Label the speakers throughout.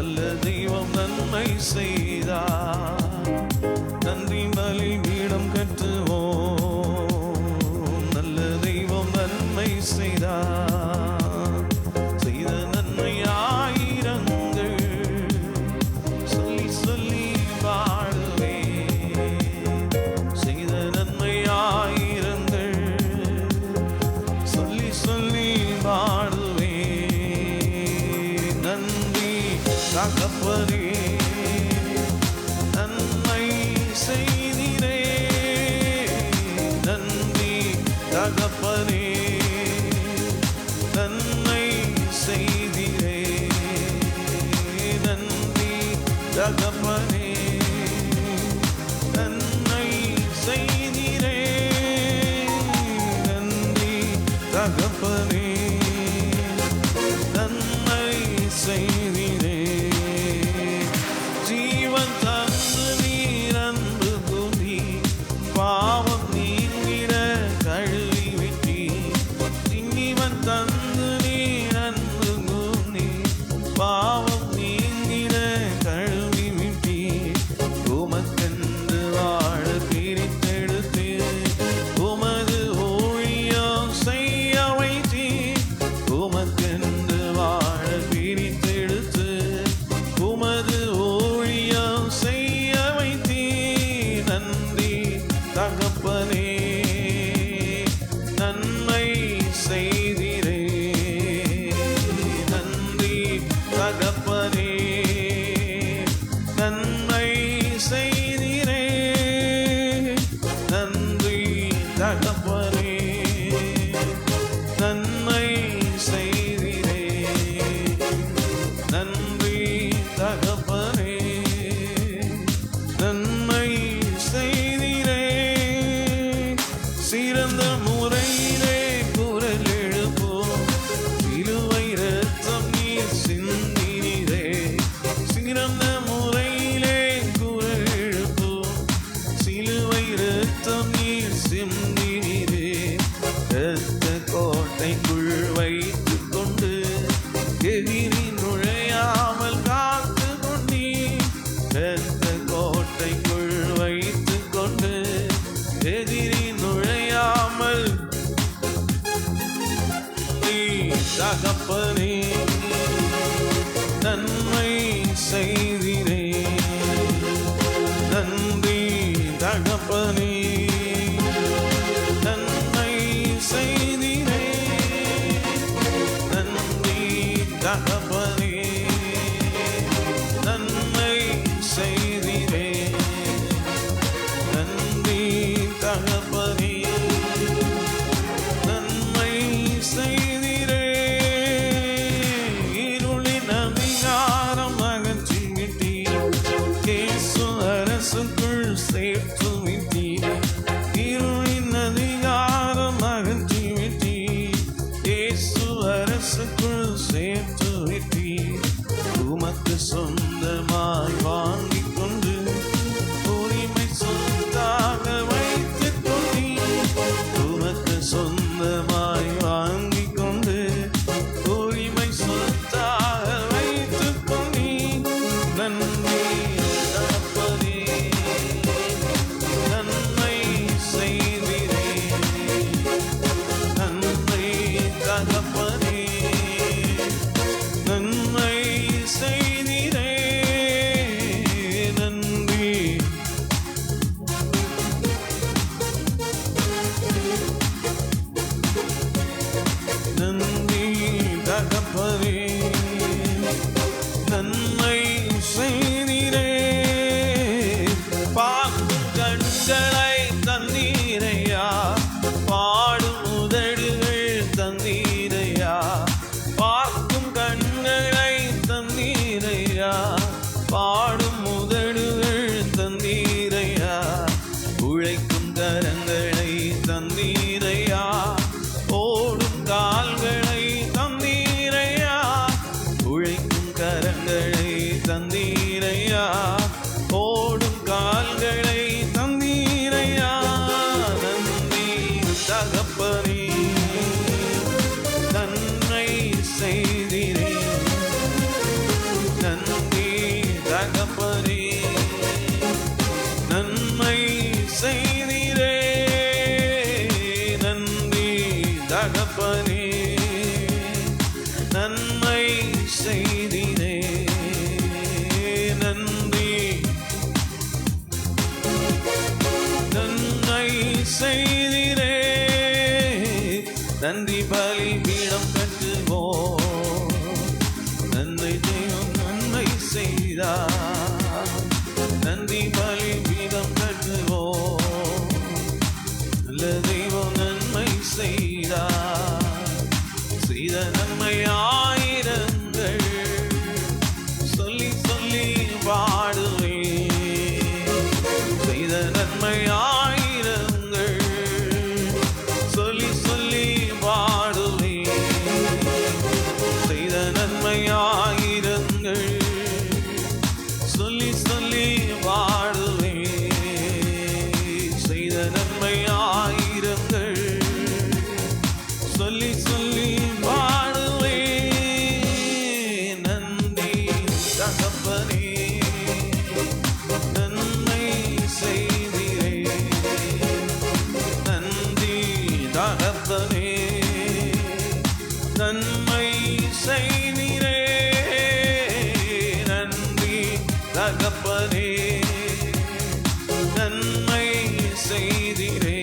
Speaker 1: நல்ல தெய்வம் நன்மை செய்தார். நன்றி பலி பீடம் கட்டுவோம். நல்ல தெய்வம் நன்மை செய்தார். செய்த நன்மை ஆயிரங்கள் சொல்லி சொல்லி வாழுவே. செய்த நன்மை ஆயிரங்கள் சொல்லி சொல்லி வாழுவே. நன்றி தகப்பனே, நன்மை செய்திரே. நன்றி தகப்பனே, நன்மை செய்திரே. நன்றி தகப்பனே, நன்மை செய்திரே. நன்றி தகப்பனே, நன்மை செய்திரே. ஜீவன் தந்து நீர் அன்பு கூறி பாவம் நீங்கிட கழுவி விட்டி. ஜீவன் தந்து நீர் அன்பு கூறி பாவம் நீங்கிட கழுவி விட்டி. உமக்கென்று வாழ பிரித்தெடுத்து உமது ஊழியம் செய்ய வைத்தி. உமக்கென்று வாழ பிரித்தெடுத்து உமது ஊழியம் செய்ய வைத்தி. நன்றி தகப்பனே, நன்மை செய்திரே. நன்றி தகப்பனே, நன்மை செய்திரே. நன்றி தகப்பனே, நன்மை செய்திரே. நன்றி தகப்பனே, நன்மை செய்திரே. சிறந்த முறையிலே குரல் எழுப்போம். சிலுவை இரத்தம் நீர் சிந்தினீரே. சிறந்த முறையிலே குரல் எழுப்போம். சிலுவை இரத்தம் நீர் சிந்தினீரே. இரத்த கோட்டைக்குள் வைத்துக் கொண்டு எதிரி நுழையாமல் காத்து கொண்டீர். இரத்த கோட்டைக்குள் வைத்துக் கொண்டு எதிரி நுழையாமல் தகப்பனே, நன்மை செய்திரே. நன்றி தகப்பனே, நன்மை செய்திரே. நன்றி தகப்பனே, நன்மை செய்திரே. நன்றி தகப்பனே, நன்மை செய்திரே. இருளின் அதிகாரம் அகற்றி விட்டீர். இயேசு அரசுக்குள் சேர்த்து விட்டீர். இருளின் அதிகாரம் அகற்றி விட்டீர். இயேசு அரசுக்குள் சேர்த்து விட்டீர். உமக்கு சொந்தமாய் வாங்கிக் கொண்டு உரிமை சொந்தாக வைத்துக் கொண்டீர். உமக்கு சொந்தமாய் வாங்கிக் கொண்டு உரிமை சொந்தாக வைத்துக் கொண்டீர். நன்றி தகப்பனே, நன்மை செய்திரே. நன்மை தகப்பனே, நன்மை செய்திரே. செய்தார். நன்றி பலிபீடம் கட்டுவோம். நல்ல தெய்வம் நன்மை செய்தார். செய்த நன்மை ஆயிரங்கள் சொல்லி சொல்லி பாடுவேன். செய்த நன்மை ஆயிரங்கள் சொல்லி சொல்லி பாடுவேன். செய்த நன்மை ஆயிரங்கள் சொல்லி சொல்லி பாடுவேன். செய்த நன்மை ஆயிரங்கள் சொல்லி சொல்லி பாடுவேன். நன்றி தகப்பனே, நன்மை செய்தீரே. நன்றி தகப்பனே, நன்மை செய்தீரே. நன்றி தகப்பனே, நன்மை செய்தீரே.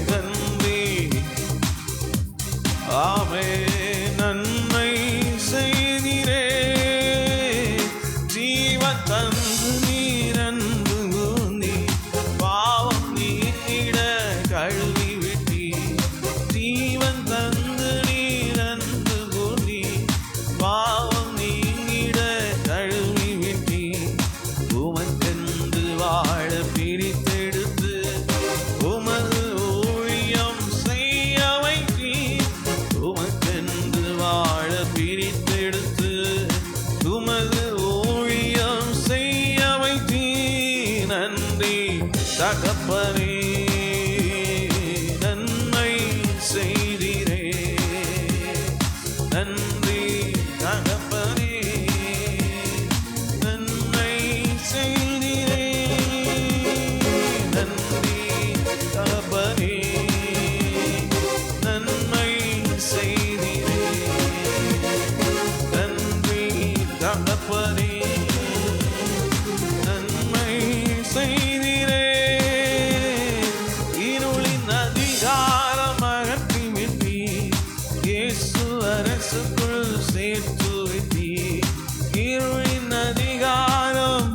Speaker 1: நன்றி ஆமே. நன்மை செய்தீரே. ஜீவன் தந்து நீர் அன்பு கூர்ந்தீ. பாவம் நீக்கிட கழுவி விட்டீ. ஜீவன் தந்து நீர் அன்பு கூர்ந்தீ. பாவம் நீங்கிட கழுவி விட்டீ. உமக்கென்று வாழ பிரித்தெடுத்து உமது ஊழியம் செய்ய வைத்தீர். உமக்கென்று வாழ பிரித்தெடுத்து உமது ஊழியம் செய்ய வைத்தீர். நன்றி தகப்பனே, நன்மை செய்தீரே. நன்றி தகப்பனே, நன்மை செய்தீரே. நன்றி தகப்பனே, நன்மை செய்தீரே. நன்றி தகப்பனே, நன்மை செய்தீரே. இருளின் அதிகாரம் அகற்றி விட்டீர். இயேசு அரசுக்குள் சேர்த்து விட்டீர். இருளின் அதிகாரம்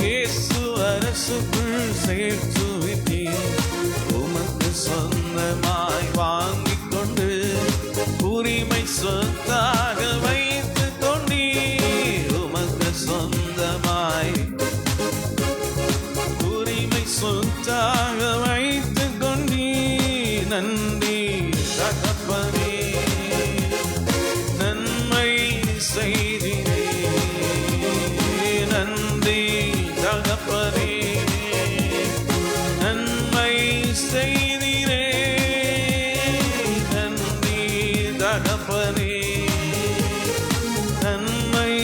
Speaker 1: இயேசு அரசுக்குள் சேர்த்து விட்டீர். உமக்கு சொந்தமாய் வாங்கிக் கொண்டு உரிமை சொத்தாக வைத்துக் கொண்டீர். உமக்கு சொந்தமாய் உரிமை சொத்தாக வைத்துக் கொண்டீர். நன்றி தகப்பனே, நன்மை செய்தீரே. நன்றி தகப்பனே, நன்மை செய்தீரே. நன்றி தகப்பனே, நன்மை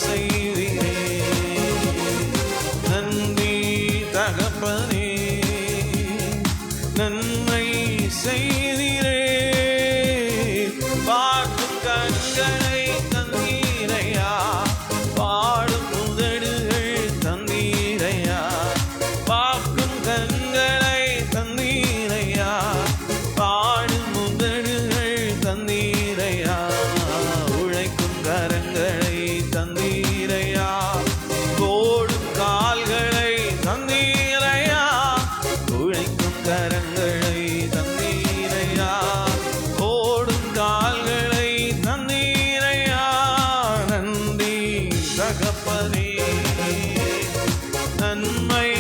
Speaker 1: செய்தீரே. நன்றி தகப்பனே, நன்மை செய்தீரே. பார்க்கும் கண்களை தந்தீரையா. பாடும் உதடுகள் தந்தீரையா. பார்க்கும் கண்களை தந்தீரையா. பாடும் உதடுகள் தந்தீரையா. உழைக்கும் கரங்களை தந்தீரையா. ஓடும் கால்களை தந்தீரையா. உழைக்கும் கரங்களை தந்தீரையா. ஓடும் கால்களை தந்தீரையா. நன்றி தகப்பனே, நன்மை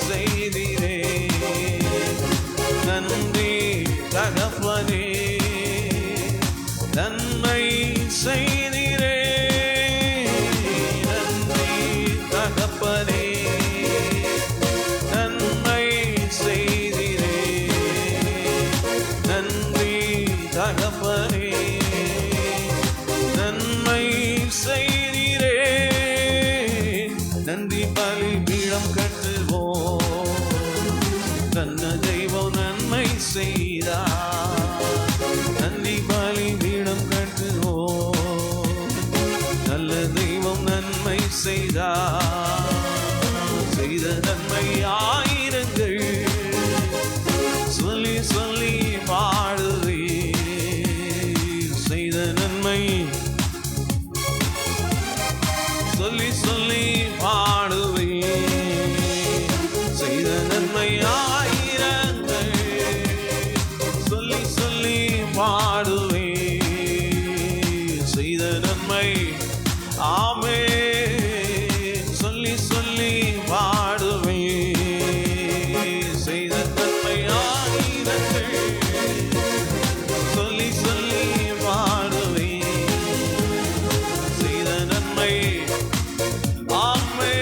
Speaker 1: செய்தீரே. நன்றி தகப்பனே, நன்மை செய்தீரே. நன்றி தகப்பனே, நன்மை செய்தீரே. நன்றி தகப்பனே, நன்மை செய்தீரே. நன்றி பலிபீடம் கட்டுவோம். நல்ல தெய்வம் நன்மை செய்தார். நன்றி பலிபீடம் கட்டுவோம். நல்ல தெய்வம் நன்மை செய்தார். செய்த நன்மை ஆயிரங்கள் சொல்லி சொல்லி பாடுவே. செய்த நன்மை நன்மை ஆமே சொல்லி சொல்லி பாடுவே செய்த நன்மை ஆயிரங்கள் சொல்லி சொல்லி பாடுவே செய்த நன்மை ஆமே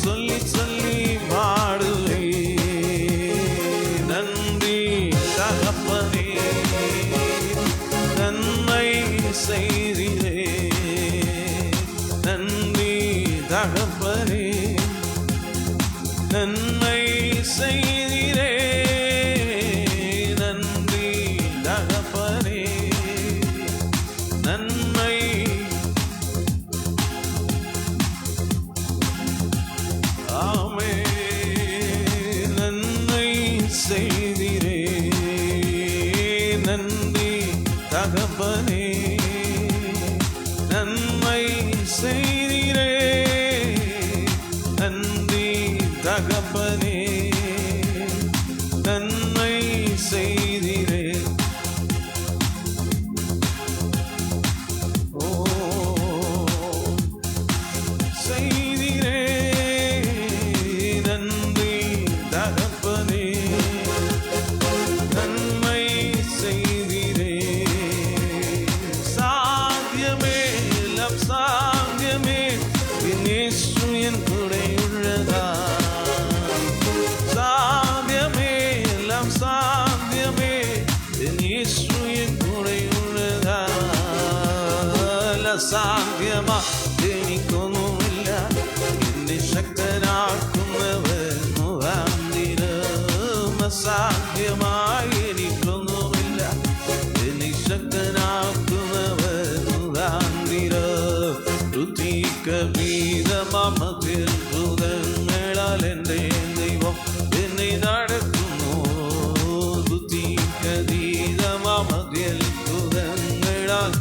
Speaker 1: சொல்லி சொல்லி பாடுவே நன்றி தகப்பனே நன்மை செய்திரே நன்றி தகப்பனே நன்மை செய்திரே நன்றி தகப்பனே நன்மை ஆமே நன்மை செய்திரே நன்றி தகப்பனே நன்மை செய்திரே நன்றி தகப்பனே நன்மை செய்திரே ஓ செய்திரே நன்றி தகப்பனே நன்மை செய்திரே சாத்தியமே எல்லாம் சாத்தியமே என் இயேசு என் கூட உள்ளதா சாத்தியமே எல்லாம் சாத்தியமே என் இயேசு என் கூட உள்ளதா സാധ്യമാ എനിക്കൊന്നുമില്ല എന്നെ ശക്തനാക്കുന്നവൻ മുഖാന്തിരം അസാധ്യമായി എനിക്കൊന്നുമില്ല എന്നെ ശക്തനാക്കുന്നവൻ മുഖാന്തിരം ഋതികവീതമതിൽ ഭൂതങ്ങളാൽ എൻ്റെ ദൈവം എന്നെ നടത്തുന്നു ഋതികവീതമതിൽ ഭൂതങ്ങളാൽ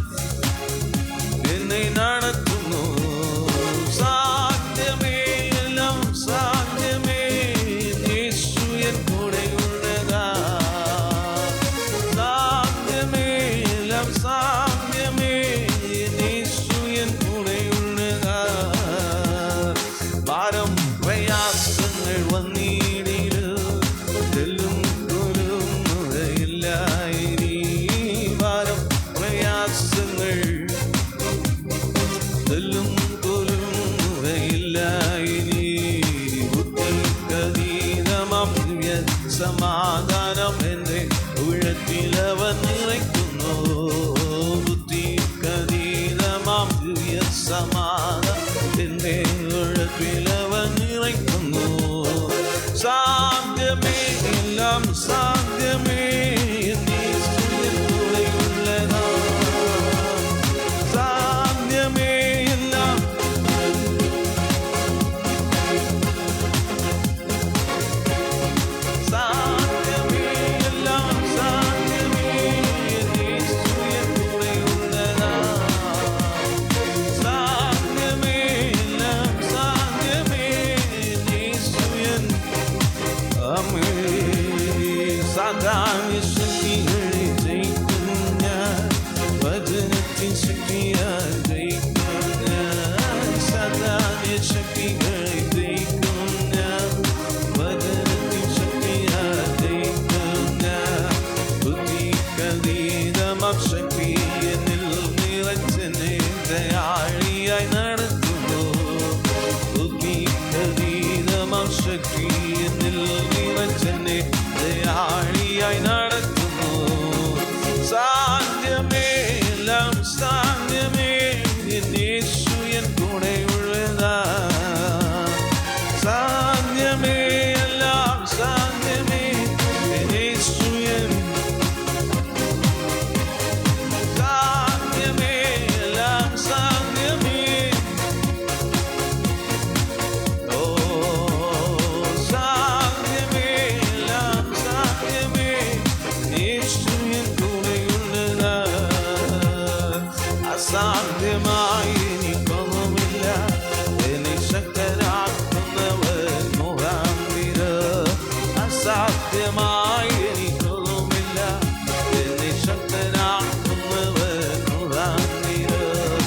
Speaker 1: என்னை நடத்துന്നു சாத்தியமே எல்லாம் சாத்தியமே இயேசு என் கூட உள்ளதா சாத்தியமே எல்லாம் சாத்தியமே இயேசு என் கூட உள்ளதா பாரம் பிரயாசங்கள் വന്നിടില് തെല്ലും പോലും മുഴയില്ല ഇനി ഭാരം പ്രയാസങ്ങൾ തെല്ലും പോലും മുഴയില്ല ഇനി ബുദ്ധിക്കതീതമാം ദിവ്യ സമാധാനം എൻ്റെ ഉള്ളത്തിലവൻ നിറയ്ക്കുന്നു ബുദ്ധിക്കതീതമാം ദിവ്യ സമാധാനം എൻ്റെ ഉള്ളത്തിലവൻ നിറയ്ക്കുന്നു സാധ്യമേ എല്ലാം സാധ്യമേ ഉള്ളതാ സാധ്യമേ എല്ലാം സാധ്യമേ എല്ലാം സാധ്യമേ കൂടെ ഉള്ളതാ സാധ്യമേ എല്ലാം സാധ്യമേ അമ്മേ സാധാരണ ശക്തികളെ ജയിക്കും ഞാൻ വചനത്തിൻ ശക്തിയാൽ ജയിക്കും ഞാൻ സാധാരണ ശക്തികളെ ജയിക്കും ഞാൻ വചനത്തിൻ ശക്തിയാൽ ജയിക്കും ഞാൻ ബുദ്ധിക്കതീതമാം ശക്തി എന്നിൽ നിറച്ചെന്നെ ദയാളിയായി നടത്തുന്നു ബുദ്ധിക്കതീതമാം ശക്തി എന്നിൽ നിറച്ചെന്നെ ദയാളിയായി നടത്തുന്നു സാധ്യമേ എല്ലാം സാധ്യമേ യേശു എൻ കൂടെ ഉള്ളതാ സാധ്യമേ എല്ലാം സാധ്യമേ യേശു എൻ സാധ്യമേ എല്ലാം സാധ്യമേ ഓ സാധ്യമേ എല്ലാം സാധ്യമേ യേശു എൻ കൂടെ ഉള്ളതാ അസാധ്യമായി എനിക്കൊന്നുമില്ല എന്നെ ശക്തനാക്കുന്നവൻ മുഖാന്തിരം അസാധ്യമായി എനിക്കൊന്നുമില്ല എന്നെ ശക്തനാക്കുന്നവൻ മുഖാന്തിരം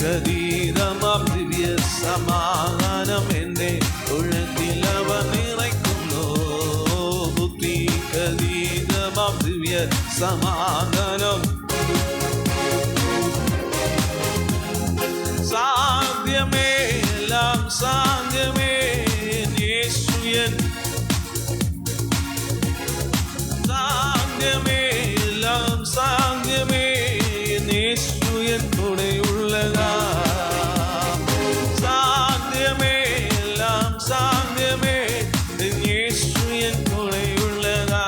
Speaker 1: ബുദ്ധിക്കതീതമാം ദിവ്യ സമാധാനം എൻ്റെ ഉള്ളത്തിൽ അവ നിറയ്ക്കുന്നു. ബുദ്ധിക്കതീതമാം ദിവ്യ സമാധാനം സാധ്യമേ, എല്ലാം സാധ്യമേ, യേശു എൻ സാധ്യമേ, എല്ലാം സാധ്യമേ, യേശു എൻ കൂടെയുള്ളതാ. സാധ്യമേ, എല്ലാം സാധ്യമേ, യേശു എൻ കൂടെയുള്ളതാ.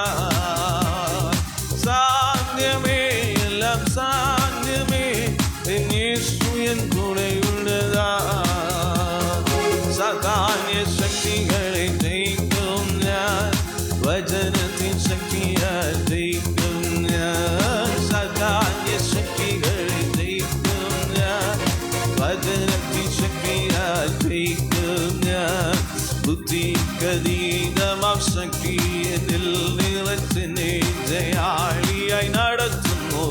Speaker 1: സാധ്യമേ, എല്ലാം സാധ്യമേ, യേശു എൻ കൂടെയുള്ളതാ. സാധാന്യ ശക്തികളെ ജയിക്കും ഞാൻ, വചനത്തിൻ ശക്തിയാൽ ജയിക്കും ഞാൻ. സാധാന്യ ശക്തികളെ ജയിക്കും ഞാൻ, വചനത്തിൻ ശക്തിയാൽ ജയിക്കും ഞാൻ. ബുദ്ധിക്കതീതമാം ശക്തി എന്നിൽ നിറച്ചെന്നെ ജയാളിയായി നടത്തുന്നു.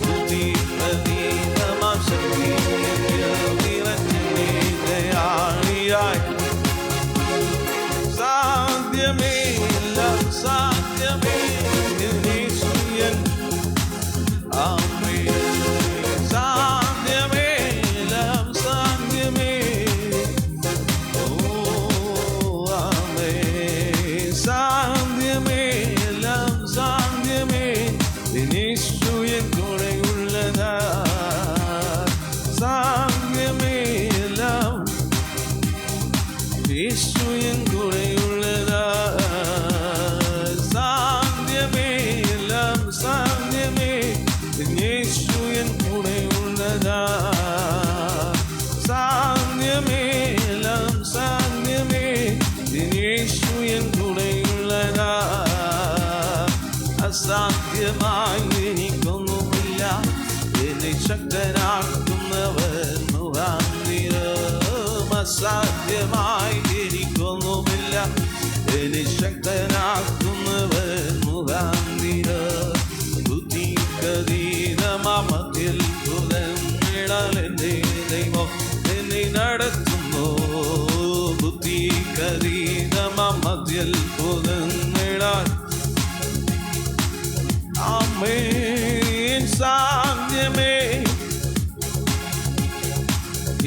Speaker 1: ബുദ്ധിക്കതീതമാം ശക്തി എന്നിൽ നിറച്ചെന്നെ ജയാളിയായി. സാധ്യമേ, എല്ലാം സാധ്യമേ, യേശു എൻ ആമേൻ. സാധ്യമേ, എല്ലാം സാധ്യമേ, ഓ ആമേൻ. സാധ്യമേ, എല്ലാം സാധ്യമേ, യേശു എൻ കൂടെയുള്ളതാ. സാധ്യമേ, എല്ലാം യേശു എൻ കൂടെയുള്ളതാ. സാധ്യമേ, എല്ലാം സാധ്യമേ, യേശു എൻ കൂടെയുള്ളതാ. സാധ്യമേ, എല്ലാം സാധ്യമേ, യേശു എൻ കൂടെയുള്ളതാ. അസാധ്യമായി എനിക്കൊന്നുമില്ല, എന്നെ ശക്തനാക്കുന്നവൻ മുഖാന്തിരം. അസാധ്യമായി എനിക്കൊന്നുമില്ല, എന്നെ ശക്തനാക്കുന്നവൻ മുഖാന്തിരം. ബുദ്ധിക്കതീതമാമത്തിൽ പുതന്നിടാൻ എൻ്റെ ദൈവം എന്നെ നടത്തുന്നു. ബുദ്ധിക്കതീതമാമത്തിൽ പുതന്നിടാൻ ആമേൻ. സാധ്യമേ,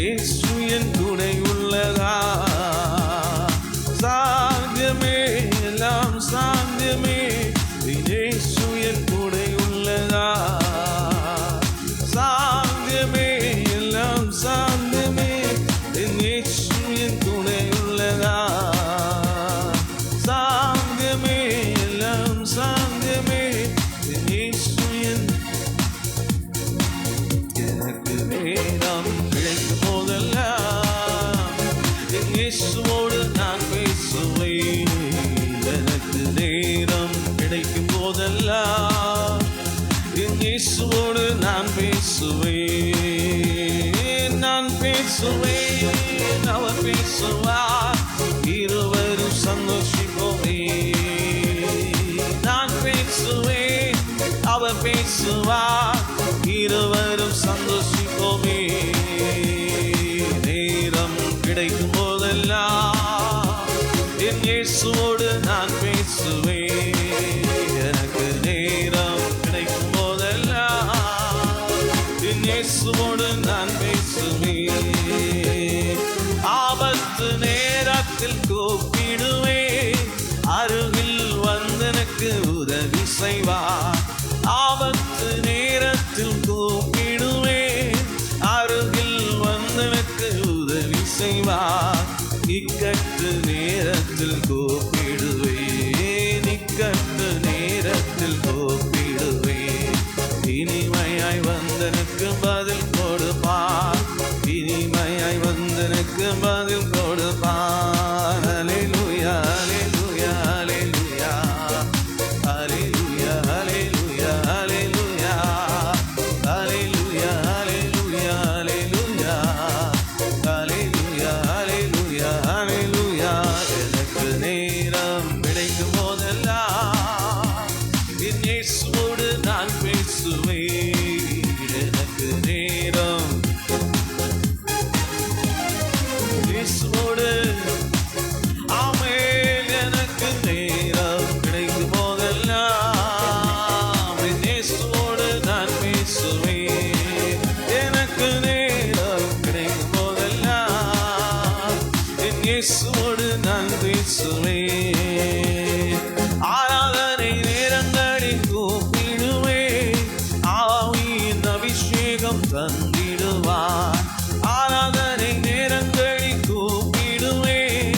Speaker 1: യേശു എൻ കൂടെയുള്ളതാ. സാധ്യമേ, എല്ലാം സാധ്യമേ, യേശു എൻ കൂടെയുള്ളതാ. സാധ്യമേ, എല്ലാം സാധ്യമേ, യേശു എൻ കൂടെയുള്ളതാ. സാധ്യമേ, എല്ലാം സാധ്യമേ, യേശു എൻ. எனக்கு நேரம் கிடைக்கும் போதெல்லாம் இயேசுவோடு நான் பேசுவேன். எனக்கு நேரம் கிடைக்கும் போதெல்லாம் இயேசுவோடு நான் பேசுவேன். நான் பேசுவேன், அவர் பேசுவார், இருவரும் சந்தோஷிப்போமே. நான் பேசுவேன், அவர் பேசுவார், இருவரும் சந்தோஷிப்போமே. நேரம் கிடைக்கும் போதெல்லாம் என் இயேசுவோடு நான் பேசுவேன். எனக்கு நேரம் கிடைக்கும் போதெல்லாம் என் இயேசுவோடு நான் பேசுவேன். ஆபத்து நேரத்தில் கூப்பிடுவேன், அருகில் வந்தனுக்கு உதவி செய்வார். ஆபத்து நேரத்தில் கூப்பிடுவேன், அருகில் வந்தனுக்கு உதவி செய்வார். இக்கட்டு நேரத்தில் கூப்பிடுவேன், இக்கட்டு நேரத்தில் கூப்பிடுவேன். இனிமையாய் வந்தனுக்கு பதில் கொடுப்பார். இயேசுவோடு நான் பேசுவேன். ஆராதனை நேரங்களில் கூப்பிடுவேன். ஆவியின் அபிஷேகம் தந்திடுவார். ஆராதனை நேரங்களில் கூப்பிடுவேன்.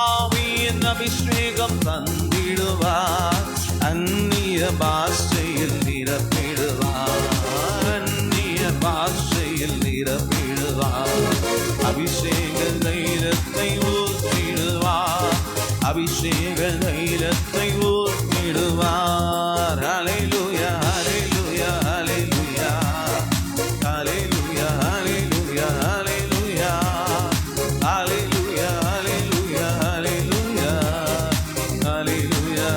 Speaker 1: ஆவியின் அபிஷேகம் தந்திடுவார். அந்நிய பாஷையில் நிரப்பிடுவார். அந்நிய பாஷையில் நிரப்பிடுவார். அபிஷேக தைலத்தை ஊற்றிடுவார். அபிஷேக தைலத்தை ஊற்றிடுவார். ஹல்லேலூயா ஹல்லேலூயா ஹல்லேலூயா ஹல்லேலூயா ஹல்லேலூயா ஹல்லேலூயா ஹல்லேலூயா ஹல்லேலூயா ஹல்லேலூயா ஹல்லேலூயா